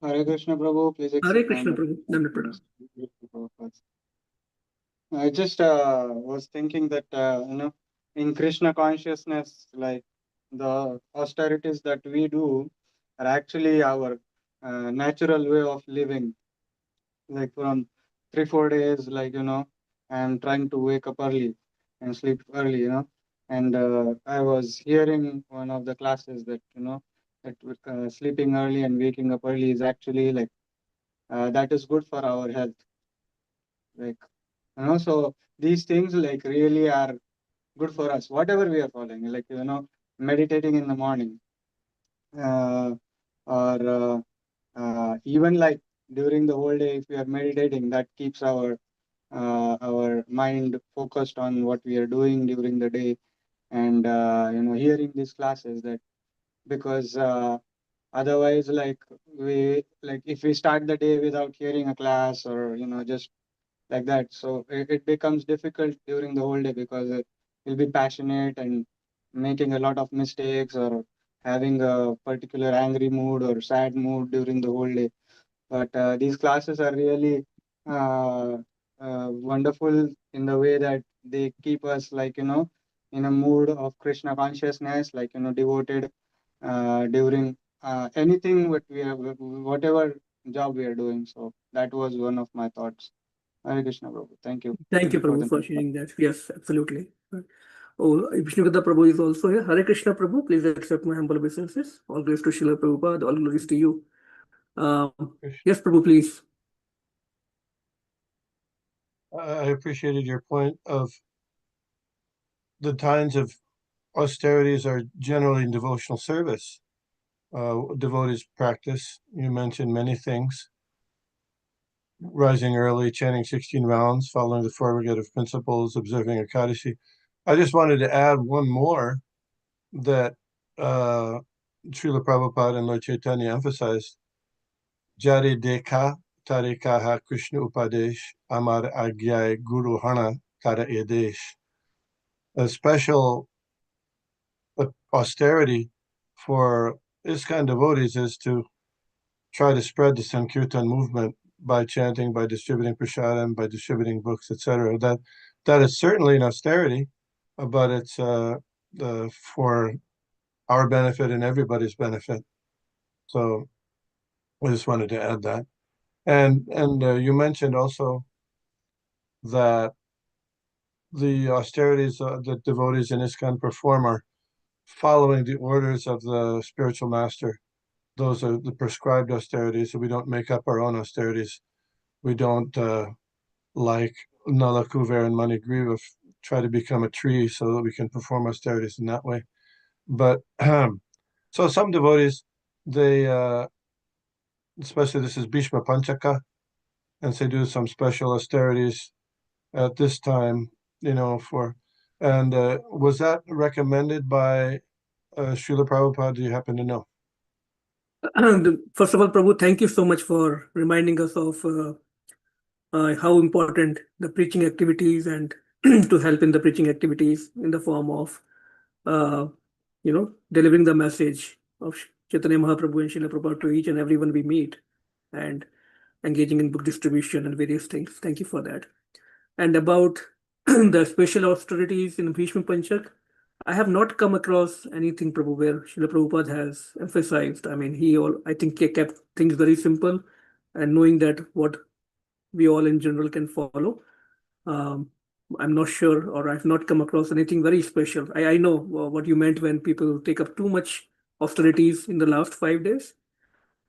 Hare Krishna, Prabhu. Please accept Hare Krishna, Prabhu. Dandavat pranam. I just was thinking that, in Krishna consciousness, like the austerities that we do are actually our natural way of living. Like from 3-4 days, I'm trying to wake up early and sleep early, And I was hearing one of the classes that, that sleeping early and waking up early is actually that is good for our health. So these things really are good for us, whatever we are following, meditating in the morning, or even during the whole day, if we are meditating, that keeps our mind focused on what we are doing during the day, and hearing these classes, that because otherwise, if we start the day without hearing a class, or just like that, so it becomes difficult during the whole day, because we'll be passionate and making a lot of mistakes, or having a particular angry mood or sad mood during the whole day. But these classes are really wonderful in the way that they keep us in a mood of Krishna consciousness, devoted during anything what we have, whatever job we are doing. So that was one of my thoughts. Hare Krishna, Prabhu. Thank you. Thank you, Prabhu, for sharing that. Yes, absolutely. Oh, Vishnugata Prabhu is also here. Hare Krishna, Prabhu. Please accept my humble obeisances. All glories to Srila Prabhupada. All glories to you. Yes, Prabhu, please. I appreciated your point of the times of austerities are generally in devotional service. Devotees practice. You mentioned many things. Rising early, chanting 16 rounds, following the 4 regulative principles, observing Ekadashi. I just wanted to add one more that Srila Prabhupada and Lord Chaitanya emphasized. Jare dekha tare kaha Krishna upadesh amar agyay guru hana tara edesh. A special austerity for ISKCON devotees is to try to spread the Sankirtan movement by chanting, by distributing prasadam, by distributing books, etc. That is certainly an austerity, but it's for our benefit and everybody's benefit. So I just wanted to add that. And you mentioned also that the austerities that devotees in ISKCON perform are following the orders of the spiritual master. Those are the prescribed austerities, so we don't make up our own austerities. We don't like Nala Kuver and Manigriva try to become a tree so that we can perform austerities in that way. But so some devotees, they especially this is Bhishma Panchaka, and they do some special austerities at this time, for, and was that recommended by Srila Prabhupada? Do you happen to know? First of all, Prabhu, thank you so much for reminding us of how important the preaching activities and to help in the preaching activities in the form of, delivering the message of Chaitanya Mahaprabhu and Srila Prabhupada to each and everyone we meet and engaging in book distribution and various things. Thank you for that. And about the special austerities in Bhishma Panchak, I have not come across anything, Prabhu, where Srila Prabhupada has emphasized. I mean, I think he kept things very simple and knowing that what we all in general can follow. I'm not sure, or I've not come across anything very special. I know what you meant when people take up too much austerities in the last 5 days.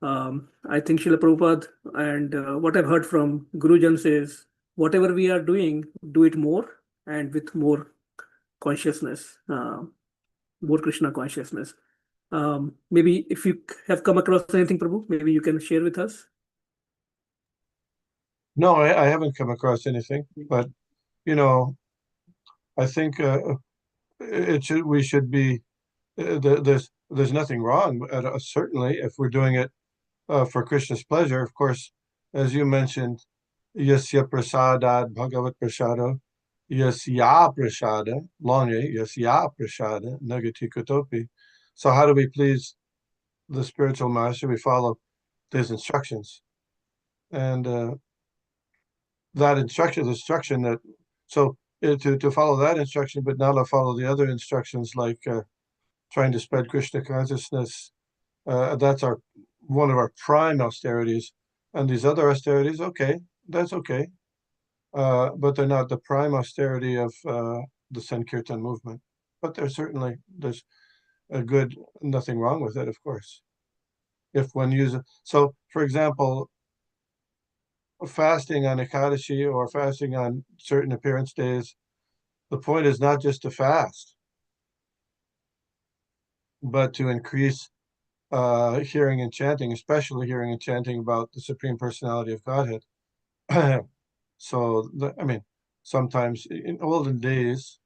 I think Srila Prabhupada and what I've heard from Gurujans is whatever we are doing, do it more and with more consciousness, more Krishna consciousness. Maybe if you have come across anything, Prabhu, maybe you can share with us. No, I haven't come across anything, but I think we should be. There's nothing wrong. Certainly, if we're doing it for Krishna's pleasure, of course, as you mentioned, yasya prasadad bhagavat prasado, yasya prasada, long yasya prasada, nagati kutopi. So how do we please the spiritual master? We follow his instructions, and that instruction that so to follow that instruction, but not to follow the other instructions like trying to spread Krishna consciousness. That's one of our prime austerities, and these other austerities, okay, that's okay, but they're not the prime austerity of the Sankirtan movement. But there's nothing wrong with it, of course, if one uses. So, for example, fasting on Ekadashi or fasting on certain appearance days, the point is not just to fast, but to increase hearing and chanting, especially hearing and chanting about the Supreme Personality of Godhead. So, sometimes in olden days,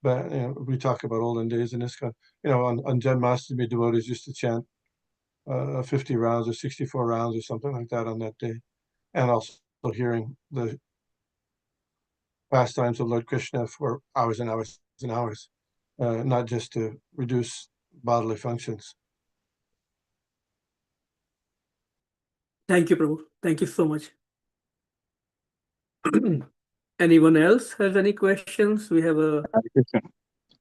but we talk about olden days in ISKCON, on Janmashtami, devotees used to chant 50 rounds or 64 rounds or something like that on that day, and also hearing the pastimes of Lord Krishna for hours and hours and hours, not just to reduce bodily functions. Thank you, Prabhu. Thank you so much. Anyone else has any questions? We have a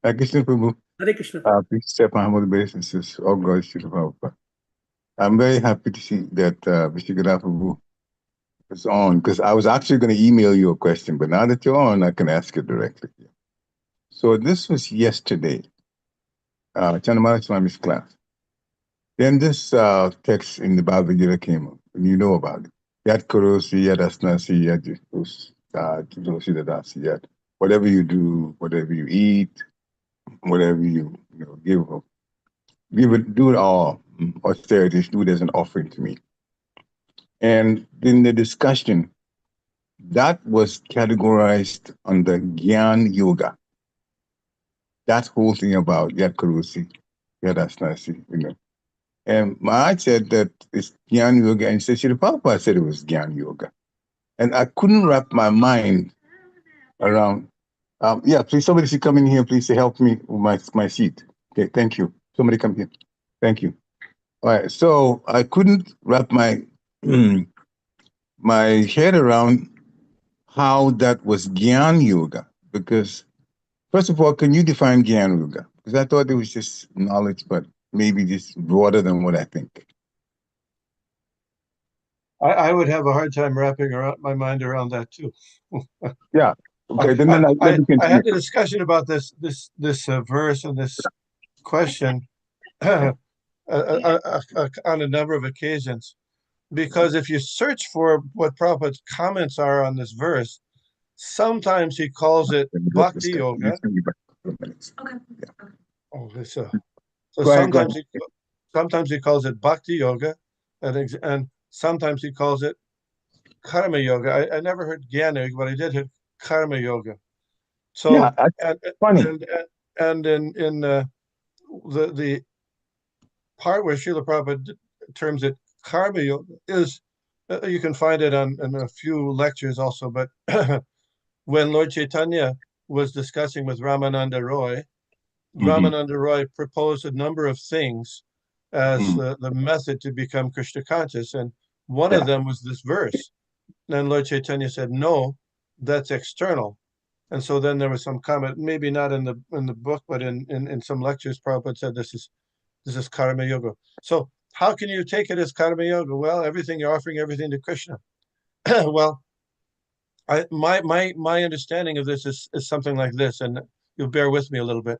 Hare Krishna Prabhu. Hare Krishna. Please step on humble basis. All God should have. I'm very happy to see that Vishigara Prabhu is on, because I was actually going to email you a question, but now that you're on, I can ask it directly. So this was yesterday, Chandamala Swami's class. Then this text in the Bhagavad Gita came up, and you know about it. Yat Kurosi, Yat Asnasi, Yat Jistus. that whatever you do, whatever you eat, whatever you give it, do it all austerities, do it as an offering to me. And in the discussion, that was categorized under Gyan Yoga. That whole thing about Yat Kurusi, Yadasnasi, And Maharaj said that it's Gyan Yoga, and Srila Prabhupada said it was Gyan Yoga. And I couldn't wrap my mind around. Yeah, please, somebody should come in here, please, to help me with my seat. Okay, thank you. Somebody come here. Thank you. All right, so I couldn't wrap my my head around how that was Gyan Yoga, because first of all, can you define Gyan Yoga? Because I thought it was just knowledge, but maybe just broader than what I think. I would have a hard time wrapping my mind around that too. Yeah. Okay. Then let me I had continue. a discussion about this verse and this question on a number of occasions, because if you search for what Prabhupada's comments are on this verse, sometimes he calls it Bhakti Yoga. Okay. Oh, so Go ahead. sometimes he calls it Bhakti Yoga, and sometimes he calls it Karma Yoga. I never heard Jnana Yoga, but I did hear Karma Yoga. So Yeah, funny. And in the part where Srila Prabhupada terms it Karma Yoga is, you can find it in a few lectures also, but when Lord Chaitanya was discussing with Ramananda Roy, Ramananda Roy proposed a number of things as the method to become Krishna conscious, and one of them was this verse. And Lord Chaitanya said, no, that's external. And so then there was some comment, maybe not in the book, but in some lectures, Prabhupada said this is karma yoga. So how can you take it as karma yoga? Well, you're offering everything to Krishna. Well, my understanding of this is something like this, and you'll bear with me a little bit.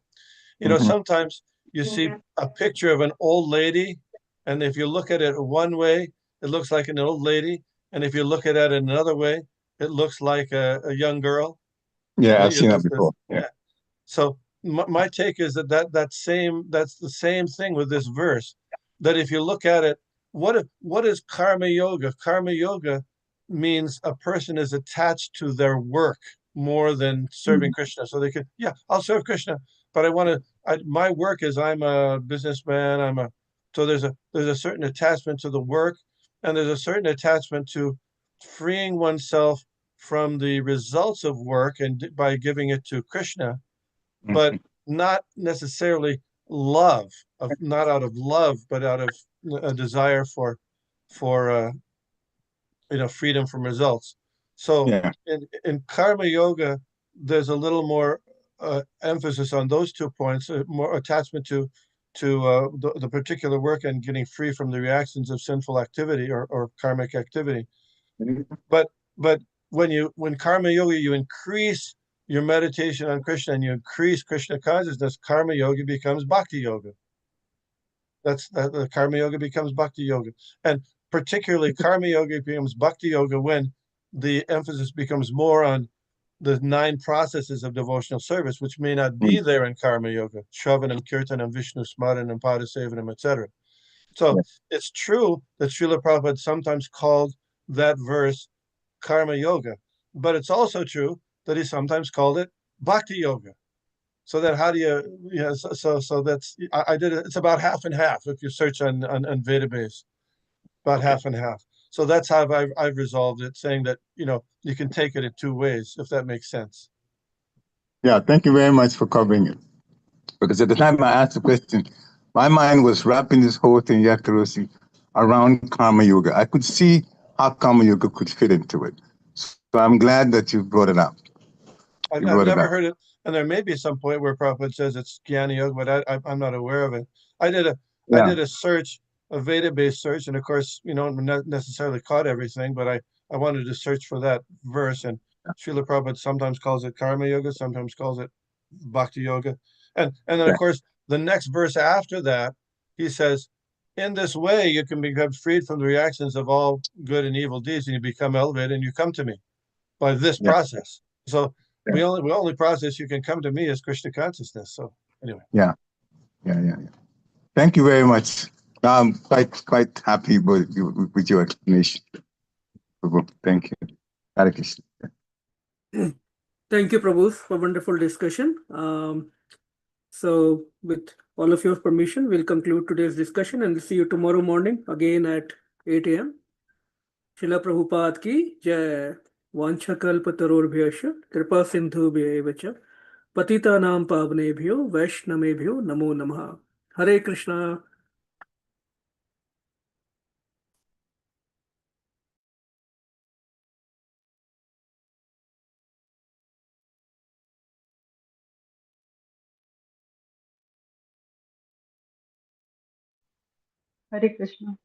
Sometimes you see a picture of an old lady, and if you look at it one way, it looks like an old lady, and if you look at it another way, it looks like a young girl. Yeah, I've seen that before. Yeah. So my take is that's the same thing with this verse. That if you look at it, what is karma yoga? Karma yoga means a person is attached to their work more than serving Krishna. So they could, I'll serve Krishna, but my work is I'm a businessman. So there's a certain attachment to the work, and there's a certain attachment to freeing oneself from the results of work and by giving it to Krishna, but not necessarily not out of love, but out of a desire for freedom from results. So in karma yoga, there's a little more emphasis on those 2 points, more attachment to the particular work and getting free from the reactions of sinful activity or karmic activity. But when karma yoga, you increase your meditation on Krishna and you increase Krishna consciousness, karma yoga becomes bhakti yoga. The karma yoga becomes bhakti yoga. And particularly karma yoga becomes bhakti yoga when the emphasis becomes more on the 9 processes of devotional service, which may not be there in karma yoga, Shravanam, Kirtanam, Vishnu Smaranam, Padasaivedaṁ, etc. So it's true that Srila Prabhupada sometimes called that verse karma yoga, but it's also true that he sometimes called it bhakti yoga. So then how do you, so that's, I did it, it's about half and half if you search on Vedabase, about half and half. So that's how I've resolved it, saying that, you can take it in 2 ways, if that makes sense. Yeah, thank you very much for covering it. Because at the time I asked the question, my mind was wrapping this whole thing, Yakarosi, around karma yoga. I could see how karma yoga could fit into it. So I'm glad that you brought it up. I've never heard it, and there may be some point where Prabhupada says it's Jnana Yoga, but I'm not aware of it. I did a search, a Veda-based search, and of course, not necessarily caught everything, but I wanted to search for that verse, and Srila Prabhupada sometimes calls it Karma Yoga, sometimes calls it Bhakti Yoga, and then of course the next verse after that, he says, in this way you can become freed from the reactions of all good and evil deeds, and you become elevated, and you come to me. by this Yeah. process. So Yeah. we only process you can come to me as Krishna consciousness. So anyway. Yeah. Thank you very much. I'm quite happy with your explanation. Thank you. Hare Krishna. Thank you, Prabhu, for wonderful discussion. So with all of your permission, we'll conclude today's discussion and see you tomorrow morning again at 8 a.m. Srila Prabhupada ki jai. Vanchakalpatarorbhyascha kripa sindhubhya eva cha patitanam pavnebhyo vaishnavebhyo namo namaha. Hare Krishna. Hare Krishna.